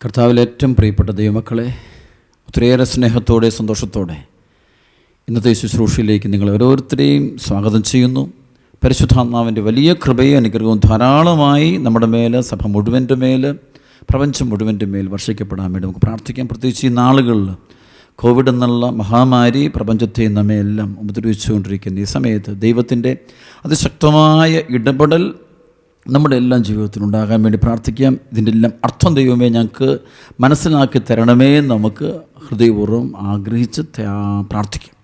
കർത്താവിൽ ഏറ്റവും പ്രിയപ്പെട്ട ദൈവമക്കളെ, ഒത്തിരിയേറെ സ്നേഹത്തോടെ സന്തോഷത്തോടെ ഇന്നത്തെ ശുശ്രൂഷയിലേക്ക് നിങ്ങൾ ഓരോരുത്തരെയും സ്വാഗതം ചെയ്യുന്നു. പരിശുദ്ധാത്മാവിൻ്റെ വലിയ കൃപയും അനുഗ്രഹവും ധാരാളമായി നമ്മുടെ മേൽ, സഭ മുഴുവൻ്റെ മേൽ, പ്രപഞ്ചം മുഴുവൻ്റെ മേൽ വർഷിക്കപ്പെടാൻ വേണ്ടി നമുക്ക് പ്രാർത്ഥിക്കാം. പ്രത്യേകിച്ച് ഈ നാളുകളിൽ കോവിഡ് എന്നുള്ള മഹാമാരി പ്രപഞ്ചത്തെ നമ്മെ എല്ലാം ഉപദ്രവിച്ചുകൊണ്ടിരിക്കുന്ന ഈ സമയത്ത് ദൈവത്തിൻ്റെ അതിശക്തമായ ഇടപെടൽ നമ്മുടെ എല്ലാം ജീവിതത്തിലുണ്ടാകാൻ വേണ്ടി പ്രാർത്ഥിക്കാം. ഇതിൻ്റെ എല്ലാം അർത്ഥം ദൈവമേ ഞങ്ങൾക്ക് മനസ്സിലാക്കി തരണമേ നമുക്ക് ഹൃദയപൂർവ്വം ആഗ്രഹിച്ച് പ്രാർത്ഥിക്കാം.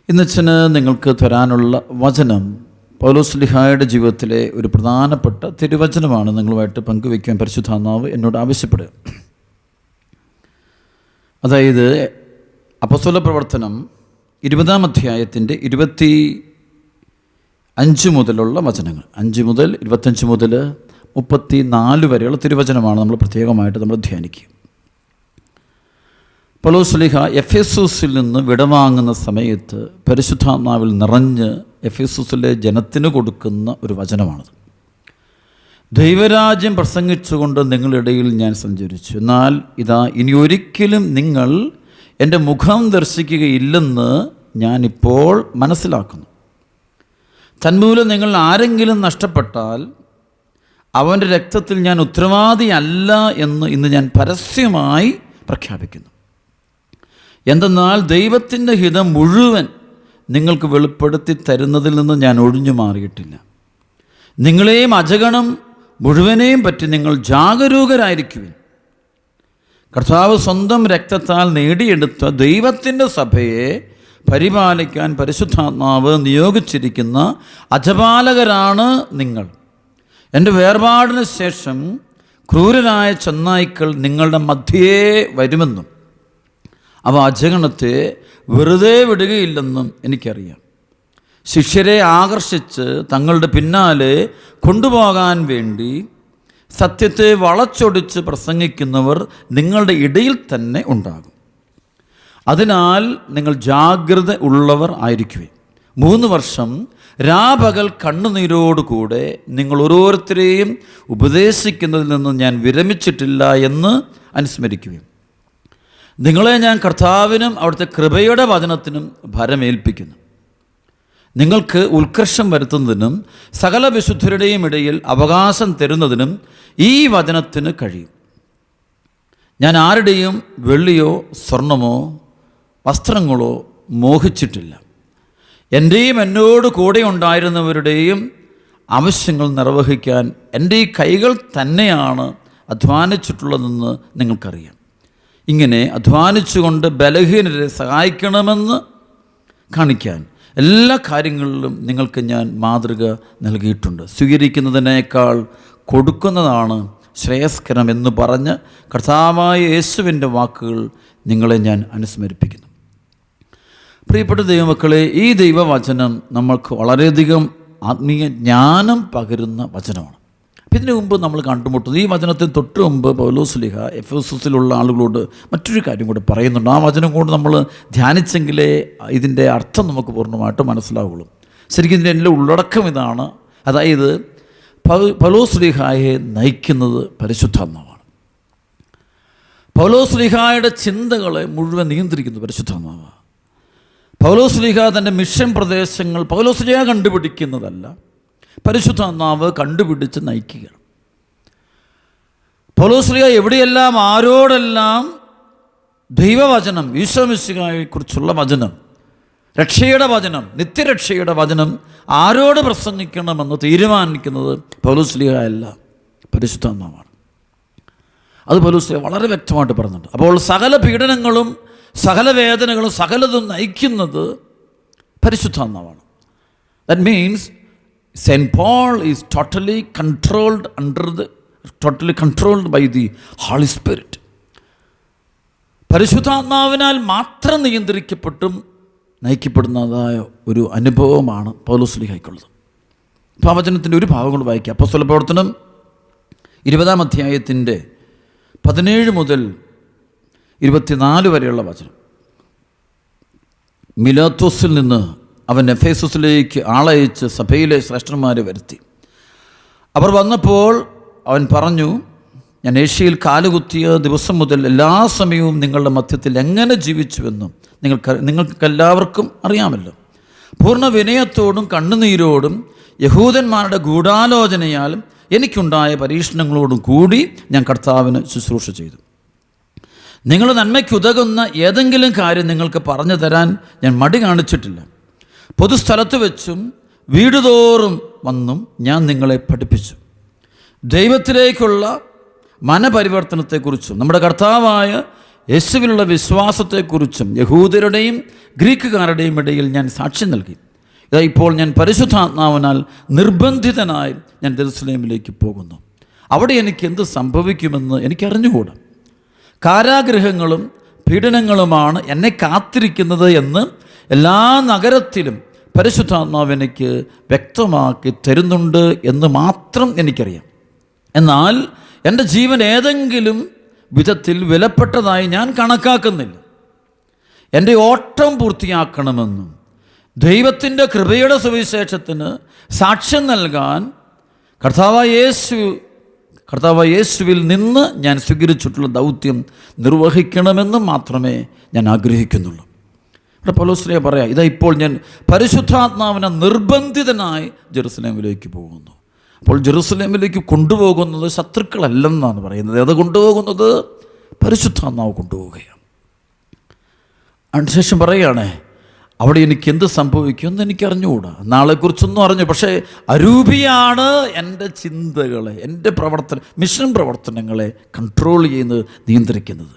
ഇന്നച്ഛന് നിങ്ങൾക്ക് തരാനുള്ള വചനം പൗലോസ്ലീഹായുടെ ജീവിതത്തിലെ ഒരു പ്രധാനപ്പെട്ട തിരുവചനമാണ് നിങ്ങളുമായിട്ട് പങ്കുവയ്ക്കാൻ പരിശുദ്ധാത്മാവ് എന്നോട് ആവശ്യപ്പെടുക. അതായത് അപ്പോസ്തല പ്രവർത്തനം 20-ാം അധ്യായത്തിൻ്റെ 25 മുതലുള്ള വചനങ്ങൾ, 5 മുതൽ 25 മുതൽ 34 വരെയുള്ള തിരുവചനമാണ് നമ്മൾ പ്രത്യേകമായിട്ട് നമ്മൾ ധ്യാനിക്കുക. പൗലോസ്ലീഹ എഫെസൂസിൽ നിന്ന് വിടവാങ്ങുന്ന സമയത്ത് പരിശുദ്ധാത്മാവിൽ നിറഞ്ഞ് എഫെസൂസിലെ ജനത്തിന് കൊടുക്കുന്ന ഒരു വചനമാണത്. ദൈവരാജ്യം പ്രസംഗിച്ചുകൊണ്ട് നിങ്ങളിടയിൽ ഞാൻ സഞ്ചരിച്ചു, എന്നാൽ ഇതാ ഇനി ഒരിക്കലും നിങ്ങൾ എൻ്റെ മുഖം ദർശിക്കുകയില്ലെന്ന് ഞാനിപ്പോൾ മനസ്സിലാക്കുന്നു. തന്മൂലം നിങ്ങൾ ആരെങ്കിലും നഷ്ടപ്പെട്ടാൽ അവൻ്റെ രക്തത്തിൽ ഞാൻ ഉത്തരവാദിയല്ല എന്ന് ഇന്ന് ഞാൻ പരസ്യമായി പ്രഖ്യാപിക്കുന്നു. എന്തെന്നാൽ ദൈവത്തിൻ്റെ ഹിതം മുഴുവൻ നിങ്ങൾക്ക് വെളിപ്പെടുത്തി തരുന്നതിൽ നിന്ന് ഞാൻ ഒഴിഞ്ഞു മാറിയിട്ടില്ല. നിങ്ങളെയും അജഗണം മുഴുവനെയും പറ്റി നിങ്ങൾ ജാഗരൂകരായിരിക്കുവിൻ. കർത്താവ് സ്വന്തം രക്തത്താൽ നേടിയെടുത്ത ദൈവത്തിൻ്റെ സഭയെ പരിപാലിക്കാൻ പരിശുദ്ധാത്മാവ് നിയോഗിച്ചിരിക്കുന്ന അജപാലകരാണ് നിങ്ങൾ. എൻ്റെ വേർപാടിന് ശേഷം ക്രൂരരായ ചെന്നായ്ക്കൾ നിങ്ങളുടെ മധ്യേ വരുമെന്നും അവ അജഗണത്തെ വെറുതെ വിടുകയില്ലെന്നും എനിക്കറിയാം. ശിഷ്യരെ ആകർഷിച്ച് തങ്ങളുടെ പിന്നാലെ കൊണ്ടുപോകാൻ വേണ്ടി സത്യത്തെ വളച്ചൊടിച്ച് പ്രസംഗിക്കുന്നവർ നിങ്ങളുടെ ഇടയിൽ തന്നെ ഉണ്ടാകും. അതിനാൽ നിങ്ങൾ ജാഗ്രത ഉള്ളവർ ആയിരിക്കുവിൻ. 3 വർഷം രാപകൽ കണ്ണുനീരോടുകൂടെ നിങ്ങൾ ഓരോരുത്തരെയും ഉപദേശിക്കുന്നതിൽ നിന്ന് ഞാൻ വിരമിച്ചിട്ടില്ല എന്ന് അനുസ്മരിക്കുകയും നിങ്ങളെ ഞാൻ കർത്താവിനും അവിടുത്തെ കൃപയുടെ വചനത്തിനും ഭരമേൽപ്പിക്കുന്നു. നിങ്ങൾക്ക് ഉത്കർഷം വരുത്തുന്നതിനും സകല വിശുദ്ധരുടെയും ഇടയിൽ അവകാശം തരുന്നതിനും ഈ വചനത്തിന് കഴിയും. ഞാൻ ആരുടെയും വെള്ളിയോ സ്വർണമോ വസ്ത്രങ്ങളോ മോഹിച്ചിട്ടില്ല. എൻ്റെയും എന്നോട് കൂടെ ഉണ്ടായിരുന്നവരുടെയും ആവശ്യങ്ങൾ നിർവഹിക്കാൻ എൻ്റെ ഈ കൈകൾ തന്നെയാണ് അധ്വാനിച്ചിട്ടുള്ളതെന്ന് നിങ്ങൾക്കറിയാം. ഇങ്ങനെ അധ്വാനിച്ചുകൊണ്ട് ബലഹീനരെ സഹായിക്കണമെന്ന് കാണിക്കാൻ എല്ലാ കാര്യങ്ങളിലും നിങ്ങൾക്ക് ഞാൻ മാതൃക നൽകിയിട്ടുണ്ട്. സ്വീകരിക്കുന്നതിനേക്കാൾ കൊടുക്കുന്നതാണ് ശ്രേയസ്കരം എന്ന് പറഞ്ഞ് കർത്താവായ യേശുവിൻ്റെ വാക്കുകൾ നിങ്ങളെ ഞാൻ അനുസ്മരിപ്പിക്കുന്നു. പ്രിയപ്പെട്ട ദൈവമക്കളെ, ഈ ദൈവവചനം നമ്മൾക്ക് വളരെയധികം ആത്മീയ ജ്ഞാനം പകരുന്ന വചനമാണ്. അപ്പം ഇതിനു മുമ്പ് നമ്മൾ കണ്ടുമുട്ടുന്നത്, ഈ വചനത്തിന് തൊട്ട് മുമ്പ് പൗലോസ്ലീഹ എഫെസൂസിലുള്ള ആളുകളോട് മറ്റൊരു കാര്യം കൂടി പറയുന്നുണ്ട്. ആ വചനം കൊണ്ട് നമ്മൾ ധ്യാനിച്ചെങ്കിലേ ഇതിൻ്റെ അർത്ഥം നമുക്ക് പൂർണ്ണമായിട്ട് മനസ്സിലാവുള്ളൂ. ശരിക്കും ഇതിൻ്റെ എല്ലാ ഉള്ളടക്കം ഇതാണ്. അതായത് പൗലോസ്ലീഹായെ നയിക്കുന്നത് പരിശുദ്ധാത്മാവാണ്. പൗലോസ്ലീഹായുടെ ചിന്തകളെ മുഴുവൻ നിയന്ത്രിക്കുന്നത് പരിശുദ്ധാത്മാവാണ്. പൗലോസ്ലീഹ തൻ്റെ മിഷൻ പ്രദേശങ്ങൾ പൗലോസ്ലീഹ കണ്ടുപിടിക്കുന്നതല്ല, പരിശുദ്ധാത്മാവ് കണ്ടുപിടിച്ച് നയിക്കുകയാണ്. പൗലോസ്ലീഹ എവിടെയെല്ലാം ആരോടെല്ലാം ദൈവവചനം, ഈശോ മിശിഹായെക്കുറിച്ചുള്ള വചനം, രക്ഷയുടെ വചനം, നിത്യരക്ഷയുടെ വചനം ആരോട് പ്രസംഗിക്കണമെന്ന് തീരുമാനിക്കുന്നത് പൗലോസ്ലീഹ അല്ല, പരിശുദ്ധാത്മാവാണ്. അത് പൗലോസ്ലീഹ വളരെ വ്യക്തമായിട്ട് പറഞ്ഞിട്ടുണ്ട്. അപ്പോൾ സകല പീഡനങ്ങളും സകല വേദനകളും സകലതും നയിക്കുന്നത് പരിശുദ്ധാത്മാവാണ്. That means St. Paul is totally controlled by the Holy Spirit. പരിശുദ്ധാത്മാവിനാൽ മാത്രം നിയന്ത്രിക്കപ്പെട്ടും നയിക്കപ്പെടുന്നതായ ഒരു അനുഭവമാണ് പൗലോസ്ലീഹയ്ക്കുള്ളത്. അപ്പോൾ ആ വചനത്തിൻ്റെ ഒരു ഭാഗം കൊണ്ട് വായിക്കുക. അപ്പോസ്തല പ്രവർത്തനം 20-ാം അധ്യായത്തിൻ്റെ 17 മുതൽ 24 വരെയുള്ള വചനം. മിലേത്തോസിൽ നിന്ന് അവൻ എഫെസൂസിലേക്ക് ആളയച്ച് സഭയിലെ ശ്രേഷ്ഠന്മാരെ വരുത്തി. അവർ വന്നപ്പോൾ അവൻ പറഞ്ഞു, ഞാൻ ഏഷ്യയിൽ കാലുകുത്തിയ ദിവസം മുതൽ എല്ലാ സമയവും നിങ്ങളുടെ മധ്യത്തിൽ എങ്ങനെ ജീവിച്ചുവെന്നും നിങ്ങൾക്കെല്ലാവർക്കും അറിയാമല്ലോ. പൂർണ്ണ വിനയത്തോടും കണ്ണുനീരോടും യഹൂദന്മാരുടെ ഗൂഢാലോചനയാലും എനിക്കുണ്ടായ പരീക്ഷണങ്ങളോടും കൂടി ഞാൻ കർത്താവിന് ശുശ്രൂഷ ചെയ്തു. നിങ്ങളുടെ നന്മയ്ക്കുതകുന്ന ഏതെങ്കിലും കാര്യം നിങ്ങൾക്ക് പറഞ്ഞു തരാൻ ഞാൻ മടി കാണിച്ചിട്ടില്ല. പൊതുസ്ഥലത്ത് വെച്ചും വീടുതോറും വന്നും ഞാൻ നിങ്ങളെ പഠിപ്പിച്ചു. ദൈവത്തിലേക്കുള്ള മനപരിവർത്തനത്തെക്കുറിച്ചും നമ്മുടെ കർത്താവായ യേശുവിലുള്ള വിശ്വാസത്തെക്കുറിച്ചും യഹൂദരുടെയും ഗ്രീക്കുകാരുടെയും ഇടയിൽ ഞാൻ സാക്ഷ്യം നൽകി. ഇതാ ഇപ്പോൾ ഞാൻ പരിശുദ്ധാത്മാവിനാൽ നിർബന്ധിതനായി ഞാൻ ജെറുസലേമിലേക്ക് പോകുന്നു. അവിടെ എനിക്ക് എന്ത് സംഭവിക്കുമെന്ന് എനിക്കറിഞ്ഞുകൂടാ. കാരാഗൃഹങ്ങളും പീഡനങ്ങളുമാണ് എന്നെ കാത്തിരിക്കുന്നത് എന്ന് എല്ലാ നഗരത്തിലും പരിശുദ്ധാത്മാവ് എനിക്ക് വ്യക്തമാക്കി തരുന്നുണ്ട് എന്ന് മാത്രം എനിക്കറിയാം. എന്നാൽ എൻ്റെ ജീവൻ ഏതെങ്കിലും വിധത്തിൽ വിലപ്പെട്ടതായി ഞാൻ കണക്കാക്കുന്നില്ല. എൻ്റെ ഓട്ടം പൂർത്തിയാക്കണമെന്നും ദൈവത്തിൻ്റെ കൃപയുടെ സുവിശേഷത്തിന് സാക്ഷ്യം നൽകാൻ കർത്താവായ യേശുവിൽ നിന്ന് ഞാൻ സ്വീകരിച്ചിട്ടുള്ള ദൗത്യം നിർവഹിക്കണമെന്നും മാത്രമേ ഞാൻ ആഗ്രഹിക്കുന്നുള്ളൂ. ഇവിടെ പൗലോസ് പറയാം, ഇതാ ഇപ്പോൾ ഞാൻ പരിശുദ്ധാത്മാവിനെ നിർബന്ധിതനായി ജെറുസലേമിലേക്ക് പോകുന്നു. അപ്പോൾ ജെറുസലേമിലേക്ക് കൊണ്ടുപോകുന്നത് ശത്രുക്കളല്ലെന്നാണ് പറയുന്നത്. അത് കൊണ്ടുപോകുന്നത് പരിശുദ്ധാത്മാവ് കൊണ്ടുപോവുകയാണ്. അതിനുശേഷം പറയുകയാണേ, അവിടെ എനിക്ക് എന്ത് സംഭവിക്കുമെന്ന് എനിക്കറിഞ്ഞുകൂടാ. നാളെക്കുറിച്ചൊന്നും അറിഞ്ഞു, പക്ഷേ അരൂപിയാണ് എൻ്റെ ചിന്തകളെ, എൻ്റെ മിഷൻ പ്രവർത്തനങ്ങളെ കൺട്രോൾ ചെയ്യുന്നത്, നിയന്ത്രിക്കുന്നത്.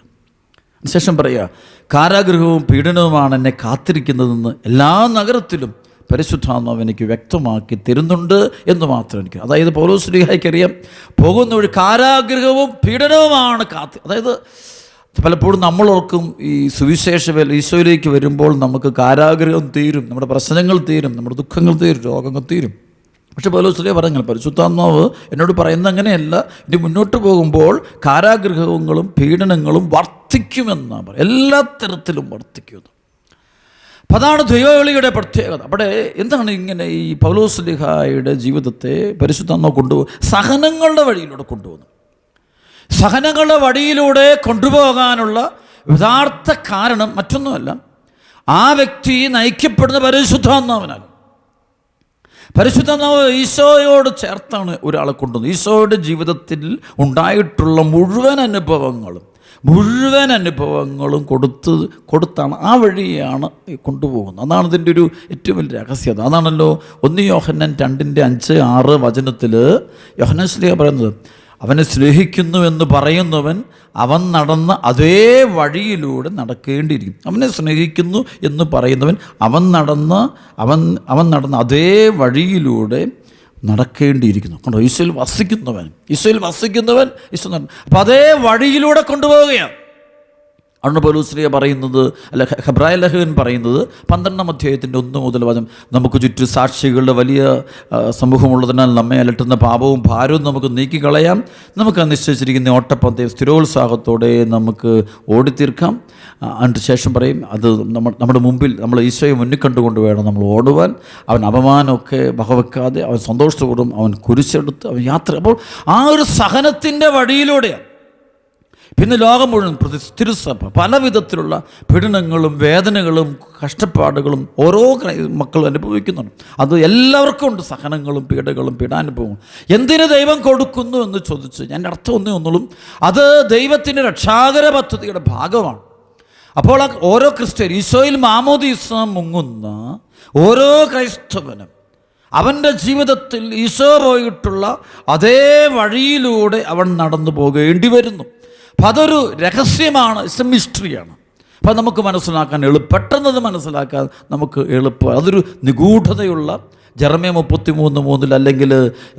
അതിനുശേഷം പറയുക, കാരാഗൃഹവും പീഡനവുമാണ് എന്നെ കാത്തിരിക്കുന്നതെന്ന് എല്ലാ നഗരത്തിലും പരിശുദ്ധാത്മാവ് എനിക്ക് വ്യക്തമാക്കി തരുന്നുണ്ട് എന്ന് മാത്രം എനിക്ക്. അതായത് പൗലോസ്ലീഹായ്ക്കറിയാം, പോകുന്ന വഴി കാരാഗൃഹവും പീഡനവുമാണ് അതായത് പലപ്പോഴും നമ്മളോർക്കും ഈ സുവിശേഷ ഈശോയിലേക്ക് വരുമ്പോൾ നമുക്ക് കാരാഗൃഹം തീരും, നമ്മുടെ പ്രശ്നങ്ങൾ തീരും, നമ്മുടെ ദുഃഖങ്ങൾ തീരും, രോഗങ്ങൾ തീരും. പക്ഷെ പൗലോസ് പറഞ്ഞു, പരിശുദ്ധാത്മാവ് എന്നോട് പറയുന്നത് അങ്ങനെയല്ല. ഇനി മുന്നോട്ട് പോകുമ്പോൾ കാരാഗൃഹങ്ങളും പീഡനങ്ങളും വർദ്ധിക്കുമെന്നാണ് പറയുക, എല്ലാ തരത്തിലും വർദ്ധിക്കുന്നു. അപ്പം അതാണ് ദൈവവിളിയുടെ പ്രത്യേകത. അവിടെ എന്താണ് ഇങ്ങനെ ഈ പൗലോസ്ലീഹായുടെ ജീവിതത്തെ പരിശുദ്ധാത്മാവ് കൊണ്ടുപോകും? സഹനങ്ങളുടെ വഴിയിലൂടെ കൊണ്ടുപോകുന്നു. സഹനങ്ങളുടെ വഴിയിലൂടെ കൊണ്ടുപോകാനുള്ള യഥാർത്ഥ കാരണം മറ്റൊന്നുമല്ല, ആ വ്യക്തി നയിക്കപ്പെടുന്ന പരിശുദ്ധാത്മാവിനാൽ. പരിശുദ്ധാത്മാവ് ഈശോയോട് ചേർത്താണ് ഒരാളെ കൊണ്ടുവന്നത്. ഈശോയുടെ ജീവിതത്തിൽ ഉണ്ടായിട്ടുള്ള മുഴുവൻ അനുഭവങ്ങളും കൊടുത്താണ് ആ വഴിയാണ് കൊണ്ടുപോകുന്നത്. അതാണ് ഇതിൻ്റെ ഒരു ഏറ്റവും വലിയ രഹസ്യത. അതാണല്ലോ 1 യോഹന്നാൻ 2:5-6 വചനത്തിൽ യോഹന്നാൻ ശ്ലീഹ പറയുന്നത്, അവനെ സ്നേഹിക്കുന്നു എന്ന് പറയുന്നവൻ അവൻ നടന്ന അതേ വഴിയിലൂടെ നടക്കേണ്ടിയിരിക്കും. അവനെ സ്നേഹിക്കുന്നു എന്ന് പറയുന്നവൻ അവൻ നടന്ന അതേ വഴിയിലൂടെ നടക്കേണ്ടിയിരിക്കുന്നു. കണ്ടോ, ഈശോയിൽ വസിക്കുന്നവൻ ഈശോ അപ്പം അതേ വഴിയിലൂടെ കൊണ്ടുപോവുകയാണ്. ആണ് പൗലോസ് പറയുന്നത്, അല്ല ഹെബ്രായ ലേഖകൻ പറയുന്നത് 12-ാം അധ്യായത്തിൻ്റെ 1 മുതൽ വചനം, നമുക്ക് ചുറ്റും സാക്ഷികളുടെ വലിയ സമൂഹമുള്ളതിനാൽ നമ്മെ അലട്ടുന്ന പാപവും ഭാരവും നമുക്ക് നീക്കിക്കളയാം. നമുക്ക് നിശ്ചയിച്ചിരിക്കുന്ന ഓട്ടപ്പന്തയം സ്ഥിരോത്സാഹത്തോടെ നമുക്ക് ഓടിത്തീർക്കാം. അതിന് ശേഷം പറയും, അത് നമ്മുടെ മുമ്പിൽ നമ്മൾ ഈശോയെ മുന്നിൽ കണ്ടുകൊണ്ട് വേണം നമ്മൾ ഓടുവാൻ. അവൻ അപമാനമൊക്കെ വകവെക്കാതെ അവൻ സന്തോഷപൂർവ്വം അവൻ കുരിശെടുത്ത് അവൻ യാത്ര. അപ്പോൾ ആ ഒരു സഹനത്തിൻ്റെ വഴിയിലൂടെയാണ് പിന്നെ ലോകം മുഴുവൻ തിരുസഭ പല വിധത്തിലുള്ള പീഡനങ്ങളും വേദനകളും കഷ്ടപ്പാടുകളും ഓരോ മക്കളും അനുഭവിക്കുന്നുണ്ട്. അത് എല്ലാവർക്കും ഉണ്ട്, സഹനങ്ങളും പീഡാനുഭവങ്ങളും. എന്തിന് ദൈവം കൊടുക്കുന്നു എന്ന് ചോദിച്ച് ഞാൻ അർത്ഥം ഒന്നുള്ളൂ, അത് ദൈവത്തിൻ്റെ രക്ഷാകര പദ്ധതിയുടെ ഭാഗമാണ്. അപ്പോൾ ഓരോ ക്രിസ്ത്യൻ ഈശോയിൽ മാമോദീസ മുങ്ങുന്ന ഓരോ ക്രൈസ്തവനും അവൻ്റെ ജീവിതത്തിൽ ഈശോ പോയിട്ടുള്ള അതേ വഴിയിലൂടെ അവൻ നടന്നു പോകേണ്ടി വരുന്നു. അപ്പം അതൊരു രഹസ്യമാണ്, ഇറ്റ്സ് എ മിസ്റ്ററിയാണ്. അപ്പം നമുക്ക് മനസ്സിലാക്കാൻ പെട്ടെന്നത് മനസ്സിലാക്കാൻ നമുക്ക് എളുപ്പം. അതൊരു നിഗൂഢതയുള്ള ജെറമ്യ 33:3 അല്ലെങ്കിൽ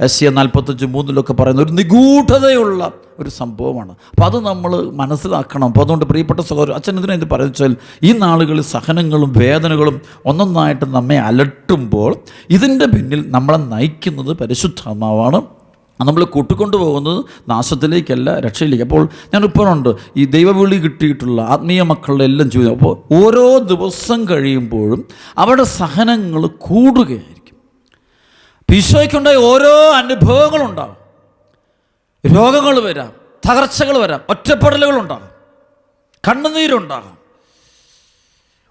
യെശയ്യാ 45:3 പറയുന്ന ഒരു നിഗൂഢതയുള്ള ഒരു സംഭവമാണ്. അപ്പം അത് നമ്മൾ മനസ്സിലാക്കണം. അപ്പോൾ അതുകൊണ്ട് പ്രിയപ്പെട്ട സഹോദരൻ, അച്ഛൻ എന്തിനാ ഇത് പറയുന്നത്, ഈ നാളുകളിൽ സഹനങ്ങളും വേദനകളും ഒന്നൊന്നായിട്ട് നമ്മെ അലട്ടുമ്പോൾ ഇതിൻ്റെ പിന്നിൽ നമ്മളെ നയിക്കുന്നത് പരിശുദ്ധാത്മാവാണ്. നമ്മൾ കൂട്ടിക്കൊണ്ടുപോകുന്നത് നാശത്തിലേക്കല്ല, രക്ഷയിലേക്ക്. അപ്പോൾ ഞാനിപ്പോഴുണ്ട് ഈ ദൈവവിളി കിട്ടിയിട്ടുള്ള ആത്മീയ മക്കളുടെ എല്ലാം ജീവിതം. അപ്പോൾ ഓരോ ദിവസം കഴിയുമ്പോഴും അവിടെ സഹനങ്ങൾ കൂടുകയായിരിക്കും. ഈശോയ്ക്കുണ്ടായ ഓരോ അനുഭവങ്ങളുണ്ടാകും. രോഗങ്ങൾ വരാം, തകർച്ചകൾ വരാം, ഒറ്റപ്പെടലുകളുണ്ടാകാം, കണ്ണുനീരുണ്ടാകാം,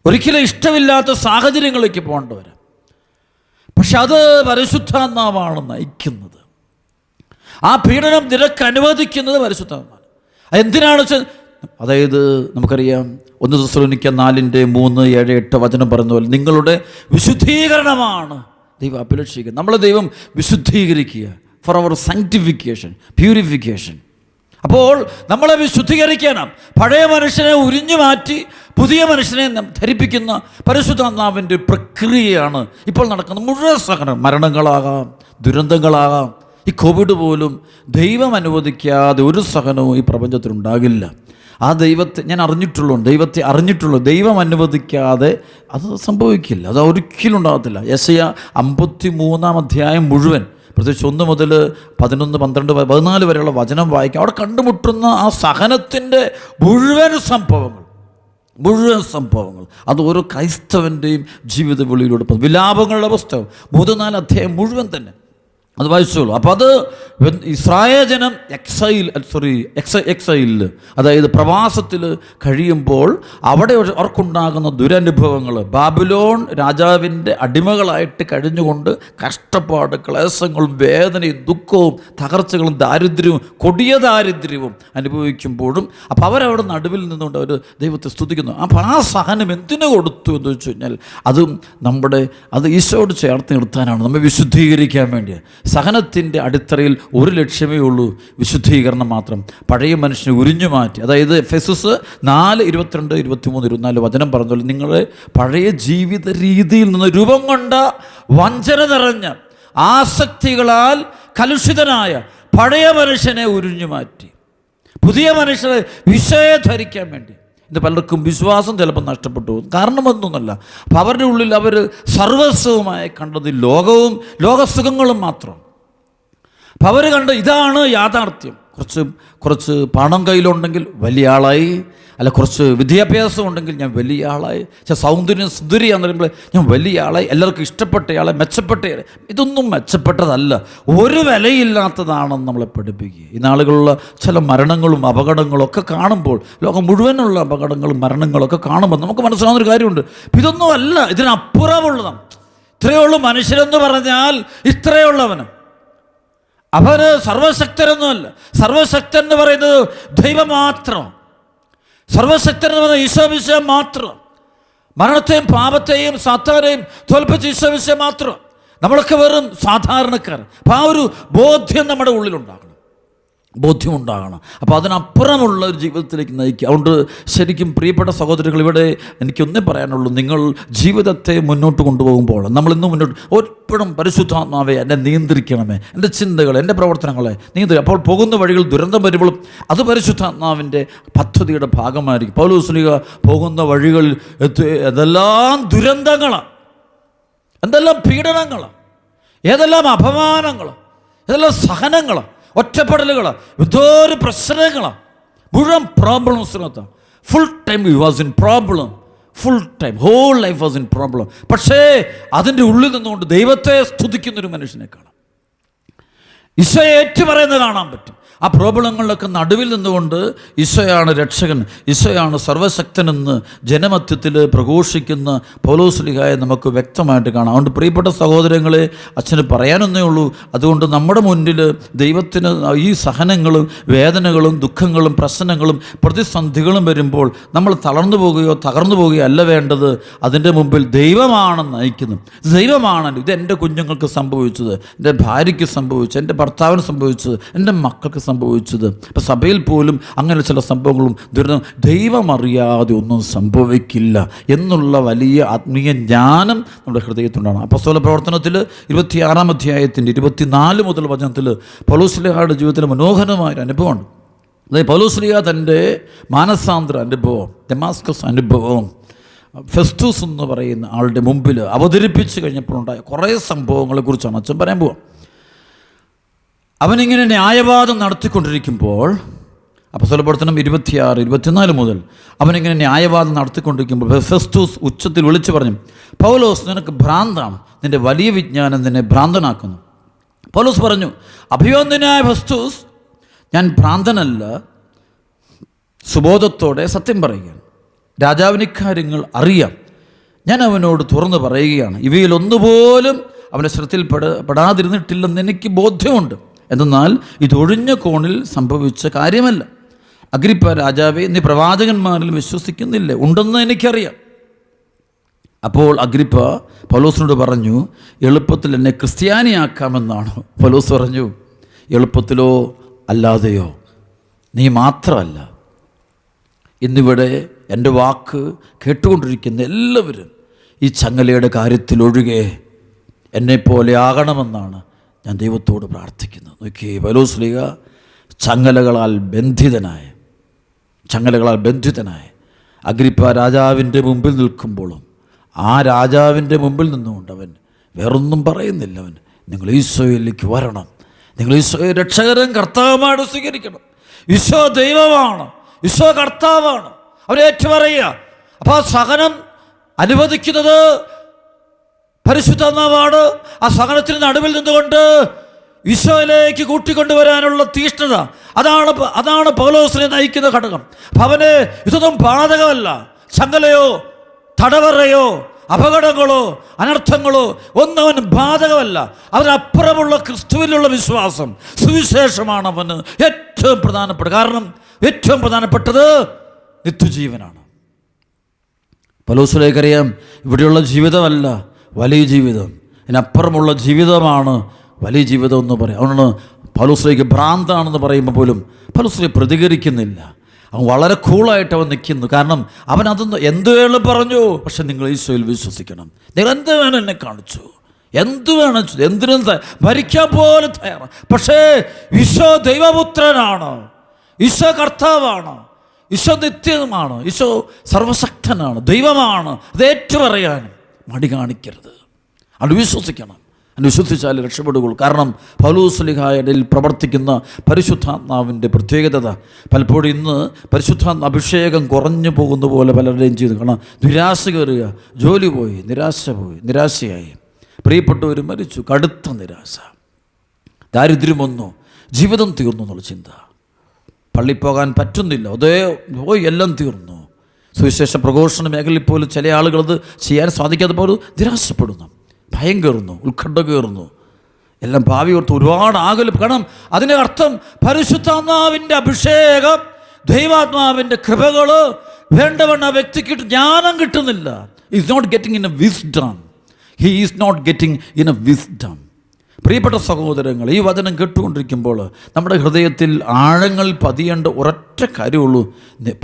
ഒരിക്കലും ഇഷ്ടമില്ലാത്ത സാഹചര്യങ്ങളിലേക്ക് പോകേണ്ടി വരാം. പക്ഷെ അത് പരിശുദ്ധാത്മാവാണ് നയിക്കുന്നത്. ആ പീഡനം നിനക്ക് അനുവദിക്കുന്നത് പരിശുദ്ധാത്മാവാണ്. എന്തിനാണ് അതായത് നമുക്കറിയാം 1 തെസ്സലോനിക്ക 4:3, 7, 8 വചനം പറയുന്ന പോലെ നിങ്ങളുടെ വിശുദ്ധീകരണമാണ് ദൈവം അഭിലഷിക്കുന്നത്. നമ്മളെ ദൈവം വിശുദ്ധീകരിക്കുക, ഫോർ അവർ സാങ്ക്ടിഫിക്കേഷൻ, പ്യൂരിഫിക്കേഷൻ. അപ്പോൾ നമ്മളെ വിശുദ്ധീകരിക്കാനാണ്, പഴയ മനുഷ്യനെ ഉരിഞ്ഞു മാറ്റി പുതിയ മനുഷ്യനെ ധരിപ്പിക്കുന്ന പരിശുദ്ധാത്മാവിൻ്റെ പ്രക്രിയയാണ് ഇപ്പോൾ നടക്കുന്നത്. മുഴുവൻ സഹനം, മരണങ്ങളാകാം, ദുരന്തങ്ങളാകാം. ഈ കോവിഡ് പോലും ദൈവം അനുവദിക്കാതെ ഒരു സഹനവും ഈ പ്രപഞ്ചത്തിലുണ്ടാകില്ല. ആ ദൈവത്തെ ഞാൻ ദൈവത്തെ അറിഞ്ഞിട്ടുള്ളൂ. ദൈവം അനുവദിക്കാതെ അത് സംഭവിക്കില്ല, അത് ഒരിക്കലും ഉണ്ടാകത്തില്ല. യെശയ്യാ 53 അധ്യായം മുഴുവൻ, പ്രത്യേകിച്ച് 1 മുതൽ 11, 12, 14 വരെയുള്ള വചനം വായിക്കാം. അവിടെ കണ്ടുമുട്ടുന്ന ആ സഹനത്തിൻ്റെ മുഴുവൻ സംഭവങ്ങൾ അത് ഓരോ ക്രൈസ്തവൻ്റെയും ജീവിത വെളിയിലൂടെ വിലാപങ്ങളുടെ പുസ്തകം 3-4 അധ്യായം മുഴുവൻ തന്നെ അത് വായിച്ചോളൂ. അപ്പോൾ അത് ഇസ്രായേൽ ജനം എക്സൈലിൽ, അതായത് പ്രവാസത്തിൽ കഴിയുമ്പോൾ അവിടെ അവർക്കുണ്ടാകുന്ന ദുരനുഭവങ്ങൾ, ബാബിലോൺ രാജാവിൻ്റെ അടിമകളായിട്ട് കഴിഞ്ഞുകൊണ്ട് കഷ്ടപ്പാട്, ക്ലേശങ്ങളും വേദനയും ദുഃഖവും തകർച്ചകളും ദാരിദ്ര്യവും കൊടിയ ദാരിദ്ര്യവും അനുഭവിക്കുമ്പോഴും അപ്പോൾ അവരവിടെ നടുവിൽ നിന്നുകൊണ്ട് അവർ ദൈവത്തെ സ്തുതിക്കുന്നു. അപ്പോൾ ആ സഹനം എന്തിനു കൊടുത്തു എന്ന് വെച്ച് കഴിഞ്ഞാൽ അത് ഈശോയോട് ചേർത്ത് നിർത്താനാണ്, നമ്മെ വിശുദ്ധീകരിക്കാൻ വേണ്ടി. സഹനത്തിൻ്റെ അടിത്തറയിൽ ഒരു ലക്ഷ്യമേ ഉള്ളൂ, വിശുദ്ധീകരണം മാത്രം. പഴയ മനുഷ്യനെ ഉരിഞ്ഞു മാറ്റി, അതായത് എഫെസസ് 4:22, 23, 24 വചനം പറഞ്ഞാൽ നിങ്ങളെ പഴയ ജീവിത രീതിയിൽ നിന്ന് രൂപം കൊണ്ട വഞ്ചന നിറഞ്ഞ ആസക്തികളാൽ കലുഷിതനായ പഴയ മനുഷ്യനെ ഉരിഞ്ഞു മാറ്റി പുതിയ മനുഷ്യനെ ധരിക്കാൻ വേണ്ടി. ഇത് പലർക്കും വിശ്വാസം ചിലപ്പോൾ നഷ്ടപ്പെട്ടു പോകും. കാരണമൊന്നുമല്ല, അപ്പം അവരുടെ ഉള്ളിൽ അവർ സർവസ്വമായി കണ്ടത് ലോകവും ലോകസുഖങ്ങളും മാത്രം. അപ്പം അവർ കണ്ട് ഇതാണ് യാഥാർത്ഥ്യം. കുറച്ച് പണം കയ്യിലുണ്ടെങ്കിൽ വലിയ ആളായി, അല്ല കുറച്ച് വിദ്യാഭ്യാസം ഉണ്ടെങ്കിൽ ഞാൻ വലിയ ആളായി, സൗന്ദര്യം സുന്ദരിയാന്ന് പറയുമ്പോൾ ഞാൻ വലിയ ആളായി, എല്ലാവർക്കും ഇഷ്ടപ്പെട്ടയാളെ, മെച്ചപ്പെട്ടയാളെ. ഇതൊന്നും മെച്ചപ്പെട്ടതല്ല, ഒരു വിലയില്ലാത്തതാണെന്ന് നമ്മളെ പഠിപ്പിക്കുക. ഈ നാളുകളുള്ള ചില മരണങ്ങളും അപകടങ്ങളും ഒക്കെ കാണുമ്പോൾ, ലോകം മുഴുവനുള്ള അപകടങ്ങളും മരണങ്ങളൊക്കെ കാണുമ്പോൾ നമുക്ക് മനസ്സിലാവുന്നൊരു കാര്യമുണ്ട്, ഇതൊന്നും അല്ല, ഇതിനപ്പുറമുള്ളതാണ്. ഇത്രയേ ഉള്ളൂ മനുഷ്യരെന്ന് പറഞ്ഞാൽ, ഇത്രയേ ഉള്ളവന്. അവന് സർവശക്തരൊന്നുമല്ല. സർവശക്തൻ എന്ന് പറയുന്നത് ദൈവം മാത്രം. സർവശക്തൻ എന്ന് പറയുന്നത് ഈശോമിശിഹാ മാത്രം. മരണത്തെയും പാപത്തെയും സാത്താനെയും തോൽപ്പിച്ച ഈശോമിശിഹാ മാത്രം. നമ്മളൊക്കെ വെറും സാധാരണക്കാർ. അപ്പം ആ ഒരു ബോധ്യം നമ്മുടെ ഉള്ളിലുണ്ടാകണം, ബോധ്യമുണ്ടാകണം. അപ്പോൾ അതിനപ്പുറമുള്ള ഒരു ജീവിതത്തിലേക്ക് നയിക്കുക. അതുകൊണ്ട് ശരിക്കും പ്രിയപ്പെട്ട സഹോദരങ്ങൾ, ഇവിടെ എനിക്കൊന്നേ പറയാനുള്ളൂ, നിങ്ങൾ ജീവിതത്തെ മുന്നോട്ട് കൊണ്ടുപോകുമ്പോൾ നമ്മളിന്ന് മുന്നോട്ട് എപ്പോഴും പരിശുദ്ധാത്മാവെ എന്നെ നിയന്ത്രിക്കണമേ, എൻ്റെ ചിന്തകൾ, എൻ്റെ പ്രവർത്തനങ്ങളെ നിയന്ത്രിക്കും. അപ്പോൾ പോകുന്ന വഴികൾ ദുരന്തം വരുമ്പോഴും അത് പരിശുദ്ധാത്മാവിൻ്റെ പദ്ധതിയുടെ ഭാഗമായിരിക്കും. പൗലോസ്ലീഹ പോകുന്ന വഴികളിൽ ഏതെല്ലാം ദുരന്തങ്ങളാണ്, എന്തെല്ലാം പീഡനങ്ങളാണ്, ഏതെല്ലാം അപമാനങ്ങളാണ്, ഏതെല്ലാം സഹനങ്ങളാണ്, ഒറ്റപ്പെടലുകളാണ്, എന്തോരു പ്രശ്നങ്ങളാണ്, മുഴുവൻ പ്രോബ്ലംസിനകത്താണ്. Full time he was in problem, full time whole life was in problem. പക്ഷേ അതിൻ്റെ ഉള്ളിൽ നിന്നുകൊണ്ട് ദൈവത്തെ സ്തുതിക്കുന്നൊരു മനുഷ്യനെ കാണാം, ഈശോയെ ഏറ്റുപറയുന്നത് കാണാൻ പറ്റും. ആ പ്രോബ്ലങ്ങളിലൊക്കെ നടുവിൽ നിന്നുകൊണ്ട് ഈശോയാണ് രക്ഷകൻ, ഈശോയാണ് സർവശക്തനെന്ന് ജനമധ്യത്തിൽ പ്രഘോഷിക്കുന്ന പൗലോസ്ലീഹായെ നമുക്ക് വ്യക്തമായിട്ട് കാണാം. അതുകൊണ്ട് പ്രിയപ്പെട്ട സഹോദരങ്ങളെ, അച്ഛന് പറയാനൊന്നേ ഉള്ളൂ, അതുകൊണ്ട് നമ്മുടെ മുന്നിൽ ദൈവത്തിന് ഈ സഹനങ്ങളും വേദനകളും ദുഃഖങ്ങളും പ്രശ്നങ്ങളും പ്രതിസന്ധികളും വരുമ്പോൾ നമ്മൾ തളർന്നു പോവുകയോ തകർന്നു പോവുകയോ അല്ല വേണ്ടത്. അതിൻ്റെ മുമ്പിൽ ദൈവമാണ് നയിക്കുന്നത്. ദൈവമാണ് ഇത് എൻ്റെ കുഞ്ഞുങ്ങൾക്ക് സംഭവിച്ചത്, എൻ്റെ ഭാര്യയ്ക്ക് സംഭവിച്ചത്, എൻ്റെ ഭർത്താവിന് സംഭവിച്ചത്, എൻ്റെ മക്കൾക്ക് സംഭവിച്ചത്. ഇപ്പം സഭയിൽ പോലും അങ്ങനെ ചില സംഭവങ്ങളും ദുരിതം ദൈവമറിയാതെ ഒന്നും സംഭവിക്കില്ല എന്നുള്ള വലിയ ആത്മീയ ജ്ഞാനം നമ്മുടെ ഹൃദയത്തിലുണ്ടാണ്. അപ്പോസ്തല പ്രവർത്തനത്തിൽ 26 അധ്യായത്തിൻ്റെ 24 മുതൽ വചനത്തിൽ പൗലോസ്ലീഹയുടെ ജീവിതത്തിലെ മനോഹരമായൊരു അനുഭവമുണ്ട്. അതായത് പൗലോസ്ലീഹ തൻ്റെ മാനസാന്തര അനുഭവം, ദമാസ്കസ് അനുഭവം ഫെസ്തൂസ് എന്ന് പറയുന്ന ആളുടെ മുമ്പിൽ അവതരിപ്പിച്ച് കഴിഞ്ഞപ്പോഴുണ്ടായ കുറേ സംഭവങ്ങളെക്കുറിച്ചാണ് അച്ഛൻ പറയാൻ പോവുക. അവനിങ്ങനെ ന്യായവാദം നടത്തിക്കൊണ്ടിരിക്കുമ്പോൾ, അപ്പോസ്തല പ്രവർത്തനം 26, 24 മുതൽ അവനിങ്ങനെ ന്യായവാദം നടത്തിക്കൊണ്ടിരിക്കുമ്പോൾ ഫെസ്തൂസ് ഉച്ചത്തിൽ വിളിച്ചു പറഞ്ഞു, പൗലോസ്, നിനക്ക് ഭ്രാന്താണ്, നിൻ്റെ വലിയ വിജ്ഞാനം നിന്നെ ഭ്രാന്തനാക്കുന്നു. പൗലോസ് പറഞ്ഞു, അഭിവന്ദനായ ഫെസ്തൂസ്, ഞാൻ ഭ്രാന്തനല്ല, സുബോധത്തോടെ സത്യം പറയുകയാണ്. രാജാവിന് ഇക്കാര്യങ്ങൾ അറിയാം. ഞാൻ അവനോട് തുറന്നു പറയുകയാണ്, ഇവയിലൊന്നുപോലും അവൻ്റെ ശ്രദ്ധയിൽപ്പെടാതിരുന്നിട്ടില്ലെന്ന് എനിക്ക് ബോധ്യമുണ്ട്. എന്നാൽ ഇതൊഴിഞ്ഞ കോണിൽ സംഭവിച്ച കാര്യമല്ല. അഗ്രിപ്പ രാജാവേ, നീ പ്രവാചകന്മാരിൽ വിശ്വസിക്കുന്നില്ലേ? ഉണ്ടെന്ന് എനിക്കറിയാം. അപ്പോൾ അഗ്രിപ്പ പൗലോസിനോട് പറഞ്ഞു, എളുപ്പത്തിൽ എന്നെ ക്രിസ്ത്യാനിയാക്കാമെന്നാണ്. പൗലോസ് പറഞ്ഞു, എളുപ്പത്തിലോ അല്ലാതെയോ, നീ മാത്രമല്ല, ഇന്നിവിടെ എൻ്റെ വാക്ക് കേട്ടുകൊണ്ടിരിക്കുന്ന എല്ലാവരും ഈ ചങ്ങലയുടെ കാര്യത്തിലൊഴികെ എന്നെപ്പോലെ ആകണമെന്നാണ് ഞാൻ ദൈവത്തോട് പ്രാർത്ഥിക്കുന്നത്. നോക്കി, പൗലോസ്ലീഹ ചങ്ങലകളാൽ ബന്ധിതനായ അഗ്രിപ്പ രാജാവിൻ്റെ മുമ്പിൽ നിൽക്കുമ്പോഴും ആ രാജാവിൻ്റെ മുമ്പിൽ നിന്നുകൊണ്ട് അവൻ വേറൊന്നും പറയുന്നില്ല. അവൻ, നിങ്ങൾ ഈശോയിലേക്ക് വരണം, നിങ്ങൾ ഈശോയെ രക്ഷകരും കർത്താവുമായിട്ട് സ്വീകരിക്കണം. ഈശോ ദൈവമാണ്, ഈശോ കർത്താവാണ്, അവരെ ഏറ്റുപറയുക. അപ്പോൾ ആ സഹനം അനുവദിക്കുന്നത് പരിശുദ്ധാത്മാവാണ്. ആ സഹനത്തിന് നടുവിൽ നിന്നുകൊണ്ട് ഈശോയിലേക്ക് കൂട്ടിക്കൊണ്ടുവരാനുള്ള തീഷ്ണത, അതാണ് പൗലോസിനെ നയിക്കുന്ന ഘടകം. അവന് ഇതൊന്നും ബാധകമല്ല. ചങ്ങലയോ തടവറയോ അപകടങ്ങളോ അനർത്ഥങ്ങളോ ഒന്നും അവന് ബാധകമല്ല. അവനപ്പുറമുള്ള ക്രിസ്തുവിലുള്ള വിശ്വാസം, സുവിശേഷമാണ് അവന് ഏറ്റവും പ്രധാനപ്പെട്ടത്. കാരണം ഏറ്റവും പ്രധാനപ്പെട്ടത് നിത്യജീവനാണ്. പൗലോസിലേക്കറിയാം, ഇവിടെയുള്ള ജീവിതമല്ല വലിയ ജീവിതം, ഇതിനപ്പുറമുള്ള ജീവിതമാണ് വലിയ ജീവിതം എന്ന് പറയും. അതുകൊണ്ടാണ് പൗലോസിലേക്ക് ഭ്രാന്താണെന്ന് പറയുമ്പോൾ പോലും പൗലോസിലേക്ക് പ്രതികരിക്കുന്നില്ല. അവൻ വളരെ കൂളായിട്ട് അവൻ നിൽക്കുന്നു. കാരണം അവൻ അതൊന്ന് എന്ത് വേണം പറഞ്ഞു, പക്ഷെ നിങ്ങൾ ഈശോയിൽ വിശ്വസിക്കണം. നിങ്ങൾ എന്ത് വേണം എന്നെ കാണിച്ചു, എന്ത് വേണം, എന്തിനും ഭരിക്കാൻ പോലും തയ്യാറാണ്. പക്ഷേ ഈശോ ദൈവപുത്രനാണ്, ഈശോ കർത്താവാണ്, ഈശോ നിത്യമാണ്, ഈശോ സർവശക്തനാണ്, ദൈവമാണ്. അത് ഏറ്റുപറയാനും മടി കാണിക്കരുത്. അത് വിശ്വസിക്കണം. അത് വിശ്വസിച്ചാൽ രക്ഷപ്പെടുകയുള്ളൂ. കാരണം പൗലോസ്ലീഹായുടെ പ്രവർത്തിക്കുന്ന പരിശുദ്ധാത്മാവിൻ്റെ പ്രത്യേകത പലപ്പോഴും ഇന്ന് പരിശുദ്ധാത്മ അഭിഷേകം കുറഞ്ഞു പോകുന്ന പോലെ പലരുടെയും ചെയ്തു. കാരണം നിരാശ കയറുക, ജോലി പോയി, നിരാശയായി, പ്രിയപ്പെട്ടവർ മരിച്ചു, കടുത്ത നിരാശ, ദാരിദ്ര്യം വന്നു, ജീവിതം തീർന്നു എന്നുള്ള ചിന്ത, പള്ളി പോകാൻ പറ്റുന്നില്ല, അതേ പോയി, എല്ലാം തീർന്നു. സുവിശേഷ പ്രഘോഷണ മേഖലയിൽ പോലും ചില ആളുകളത് ചെയ്യാൻ സാധിക്കാതെ പോലും നിരാശപ്പെടുന്നു, ഭയം കയറുന്നു, ഉത്കണ്ഠ കയറുന്നു, എല്ലാം ഭാവി ഓർത്ത് ഒരുപാട് ആകുല. കാരണം അതിൻ്റെ അർത്ഥം പരിശുദ്ധാത്മാവിൻ്റെ അഭിഷേകം, ദൈവാത്മാവിൻ്റെ കൃപകൾ വേണ്ടവണ്ണം ആ വ്യക്തിക്ക് ജ്ഞാനം കിട്ടുന്നില്ല. Is not getting in a wisdom. He is not getting in a wisdom. പ്രിയപ്പെട്ട സഹോദരങ്ങൾ, ഈ വചനം കേട്ടുകൊണ്ടിരിക്കുമ്പോൾ നമ്മുടെ ഹൃദയത്തിൽ ആഴങ്ങൾ പതിയേണ്ട ഒരൊറ്റ കാര്യമുള്ളൂ,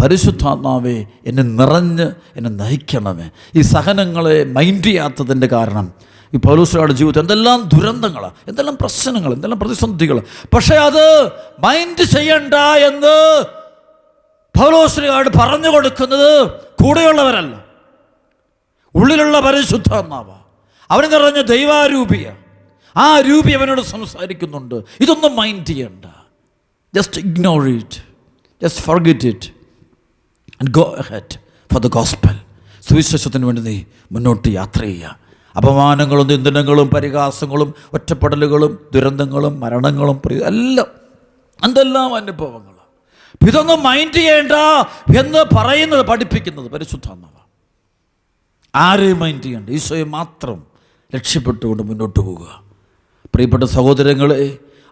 പരിശുദ്ധാത്മാവേ എന്നെ നിറഞ്ഞ് എന്നെ നയിക്കണമേ. ഈ സഹനങ്ങളെ മൈൻഡ് ചെയ്യാത്തതിൻ്റെ കാരണം ഈ പൗലോസ്ലീഹയുടെ ജീവിതത്തിൽ എന്തെല്ലാം ദുരന്തങ്ങളാണ്, എന്തെല്ലാം പ്രശ്നങ്ങൾ, എന്തെല്ലാം പ്രതിസന്ധികൾ. പക്ഷേ അത് മൈൻഡ് ചെയ്യണ്ട എന്ന് പൗലോസ്ലീഹയോട് പറഞ്ഞു കൊടുക്കുന്നത് കൂടെയുള്ളവരല്ല, ഉള്ളിലുള്ള പരിശുദ്ധാത്മാവ്, അവന് നിറഞ്ഞ ദൈവാരൂപിയ ആ രൂപി അവനോട് സംസാരിക്കുന്നുണ്ട്. ഇതൊന്നും മൈൻഡ് ചെയ്യണ്ട, just ignore it, just forget it and go ahead for the gospel. സുവിശേഷത്തിന് വേണ്ടി നീ മുന്നോട്ട് യാത്ര ചെയ്യുക. അപമാനങ്ങളും നിന്ദനങ്ങളും പരിഹാസങ്ങളും ഒറ്റപ്പെടലുകളും ദുരന്തങ്ങളും മരണങ്ങളും എന്തെല്ലാം അനുഭവങ്ങൾ, ഇതൊന്നും മൈൻഡ് ചെയ്യേണ്ട എന്ന് പറയുന്നത്, പഠിപ്പിക്കുന്നത് പരിശുദ്ധാത്മാവ്. ആരെയും മൈൻഡ് ചെയ്യേണ്ട, ഈശോയെ മാത്രം രക്ഷപ്പെട്ടുകൊണ്ട് മുന്നോട്ട് പോവുക. പ്രിയപ്പെട്ട സഹോദരങ്ങളെ,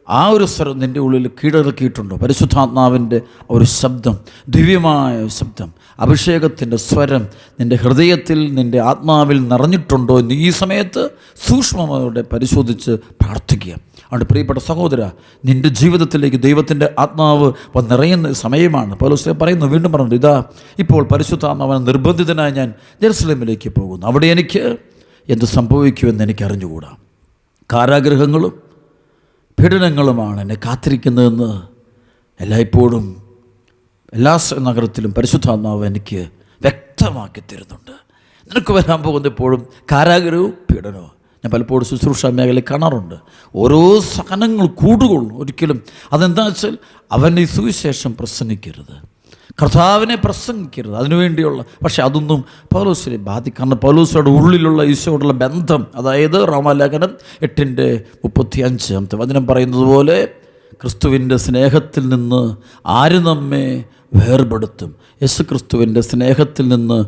ആ ഒരു സ്വരം നിൻ്റെ ഉള്ളിൽ കീഴടക്കിയിട്ടുണ്ടോ? പരിശുദ്ധാത്മാവിൻ്റെ ഒരു ശബ്ദം, ദിവ്യമായ ശബ്ദം, അഭിഷേകത്തിൻ്റെ സ്വരം നിൻ്റെ ഹൃദയത്തിൽ, നിൻ്റെ ആത്മാവിൽ നിറഞ്ഞിട്ടുണ്ടോ എന്ന് ഈ സമയത്ത് സൂക്ഷ്മമായോടെ പരിശോധിച്ച് പ്രാർത്ഥിക്കുക. അതുകൊണ്ട് പ്രിയപ്പെട്ട സഹോദര, നിൻ്റെ ജീവിതത്തിലേക്ക് ദൈവത്തിൻ്റെ ആത്മാവ് നിറയുന്ന സമയമാണ്. പൗലോസ് പറയുന്നു, വീണ്ടും പറഞ്ഞു, ഇതാ ഇപ്പോൾ പരിശുദ്ധാത്മാവിനെ നിർബന്ധിതനായി ഞാൻ ജെറുസലേമിലേക്ക് പോകുന്നു, അവിടെ എനിക്ക് എന്ത് സംഭവിക്കുമെന്ന് എനിക്ക് അറിഞ്ഞുകൂടാ. കാരാഗൃഹങ്ങളും പീഡനങ്ങളുമാണ് എന്നെ കാത്തിരിക്കുന്നതെന്ന് എല്ലായ്പ്പോഴും എല്ലാ നഗരത്തിലും പരിശുദ്ധാത്മാവ് എനിക്ക് വ്യക്തമാക്കി തരുന്നുണ്ട്. നിനക്ക് വരാൻ പോകുന്ന എപ്പോഴും കാരാഗൃഹവും പീഡനവും. ഞാൻ പലപ്പോഴും ശുശ്രൂഷ മേഖലയിൽ കാണാറുണ്ട്. ഓരോ സഹനങ്ങൾ കൂടുകൊള്ളും. ഒരിക്കലും അതെന്താ വെച്ചാൽ അവൻ ഈ സുവിശേഷം പ്രസംഗിക്കരുത്, കർത്താവിനെ പ്രസംഗിക്കരുത്, അതിനുവേണ്ടിയുള്ള. പക്ഷെ അതൊന്നും പൗലോസിനെ ബാധിക്കണം. പൗലോസിയുടെ ഉള്ളിലുള്ള ഈശോയോടുള്ള ബന്ധം, അതായത് റോമാലേഖനം 8:35 വചനം പറയുന്നത് പോലെ ക്രിസ്തുവിൻ്റെ സ്നേഹത്തിൽ നിന്ന് ആര് നമ്മെ വേർപെടുത്തും? യേശു ക്രിസ്തുവിൻ്റെ സ്നേഹത്തിൽ നിന്ന്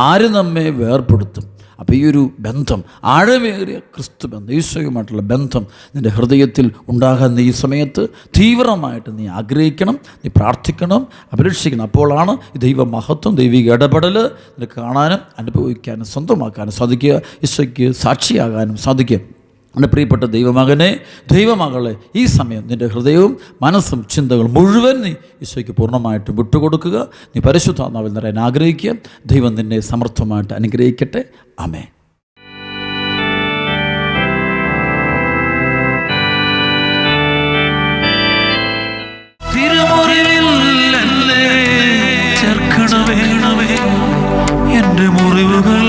ആര് നമ്മെ വേർപെടുത്തും? അപ്പോൾ ഈ ഒരു ബന്ധം, ആഴമേറിയ ക്രിസ്തു ബന്ധം, ഈശോയുമായിട്ടുള്ള ബന്ധം നിൻ്റെ ഹൃദയത്തിൽ ഉണ്ടാകാൻ ഈ സമയത്ത് തീവ്രമായിട്ട് നീ ആഗ്രഹിക്കണം, നീ പ്രാർത്ഥിക്കണം, അപേക്ഷിക്കണം. അപ്പോഴാണ് ഈ ദൈവമഹത്വം, ദൈവിക ഇടപെടൽ നിനക്ക് കാണാനും അനുഭവിക്കാനും സ്വന്തമാക്കാനും സാധിക്കുക, ഈശോയ്ക്ക് സാക്ഷിയാകാനും സാധിക്കുക. എൻ്റെ പ്രിയപ്പെട്ട ദൈവമകനെ, ദൈവമകളെ, ഈ സമയം നിൻ്റെ ഹൃദയവും മനസ്സും ചിന്തകളും മുഴുവൻ നീ ഈശോയ്ക്ക് പൂർണ്ണമായിട്ടും വിട്ടുകൊടുക്കുക. നീ പരിശുദ്ധാത്മാവിൽ നിറയാൻ ആഗ്രഹിക്കുക. ദൈവം നിന്നെ സമർത്ഥമായിട്ട് അനുഗ്രഹിക്കട്ടെ. ആമേൻ. എൻ്റെ മുറിവുകൾ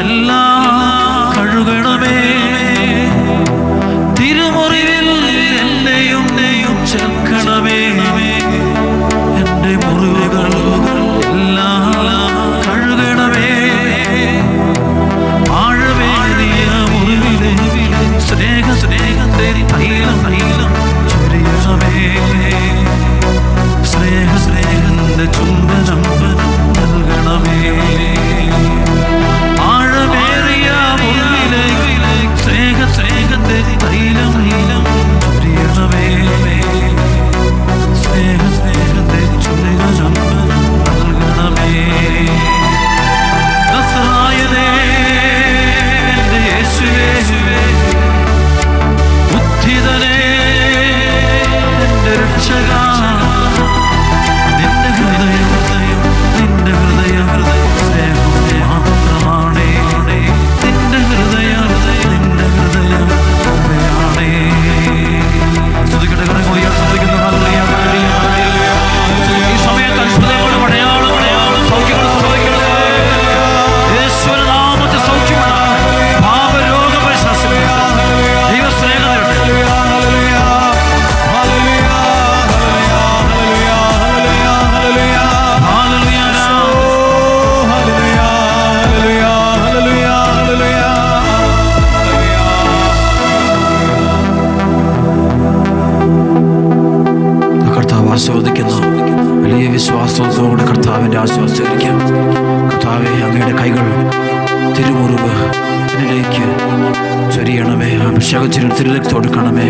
എല്ലാം കഴുകണമേ, തിരുമുറിവിൽ എന്നെയും ചേർക്കണമേ. എൻ്റെ മുറിവുകൾ എല്ലാം കഴുകണമേ, ആഴമേറിയ മുറിവിലെ സ്നേഹത്തെ തൈലം ചൊരിയണമേ, സ്നേഹത്തെ ചുംബനം നൽകണമേ. ആഴമേറിയ മുറിവിലെ സ്നേഹത്തെ തൈലം ചൊരിയണമേ, സ്നേഹത്തെ ചുംബനം നൽകണമേ. നസ്രായനേ, എൻ്റെ യേശുവേ, ഉദ്ധിതനേ, എൻ്റെ രക്ഷകാ, നിന്റെ ഹൃദയം സ്നേഹം മാത്രമാണേ, നിന്റെ ഹൃദയം കൃപയാണേ. സ്തുതിക്കട്ടെ, സ്തുതിക്കുന്നു. ഈ സമയത്ത് അത്ഭുതങ്ങളും അടയാളങ്ങളും സൗഖ്യങ്ങളും സംഭവിക്കണമേ. യേശുവിന്റെ നാമത്തിൽ സൗഖ്യമുണ്ടാകട്ടെ. പാപരോഗപരിശാസിക്കട്ടെ. ദൈവസ്നേഹം തരട്ടെ. കർത്താവ് ആസ്വദിക്കുന്നു. വലിയ വിശ്വാസത്തോടെ കർത്താവിൻ്റെ ആശ്വാസിക്കാം. കർത്താവെ, അങ്ങയുടെ കൈകൾ തിരുമുറിവ് എന്നിലേക്ക് ചൊരിയണമേ, അഭിഷേകം തിരുരക്തം കൊടുക്കണമേ.